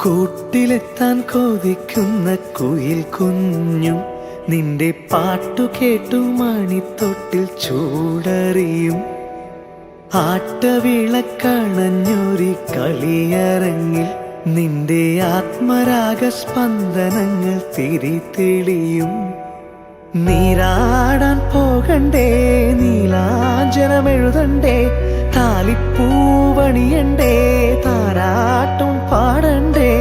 കൂട്ടിലെത്താൻ കൊതിക്കുന്ന കുയിൽ കുഞ്ഞും നിന്റെ പാട്ടു കേട്ടു മണിത്തൊട്ടിൽ ചൂടറിയും. ആട്ടവിളക്കണഞ്ഞൊരി കളിയരങ്ങിൽ നിന്റെ ആത്മരാഗ സ്പന്ദനങ്ങൾ തിരിതെളിയും. നീരാടാൻ പോകണ്ടേ, നീലാഞ്ജനമെഴുതണ്ടേ, താലിപ്പൂവണിയണ്ടേ, താരാട്ടും പാടണ്ടേ,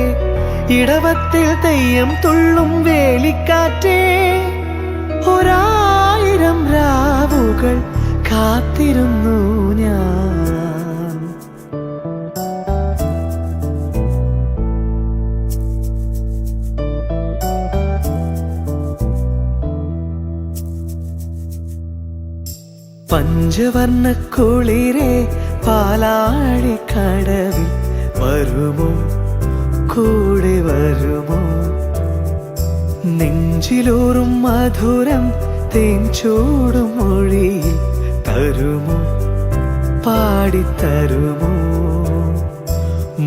ഇടവത്തിൽ തെയ്യം തുള്ളും വേലിക്കാറ്റേ, ഒരായിരം രാവുകൾ കാത്തിരുന്നു ഞാൻ. പഞ്ചവർണ്ണ കുളിരേ പാലാഴിക്കടവിൽ വരുമോ, കൂടെ വരുമോ? നെഞ്ചിലൂറും മധുരം തേൻ ചൂടും മൊഴിയിൽ തരുമോ, പാടിത്തരുമോ?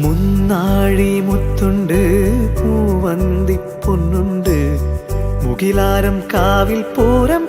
മുന്നാഴി മുത്തുണ്ട്, പൂവന്തി പൊന്നുണ്ട്, മുകിലാരം കാവിൽ പൂരം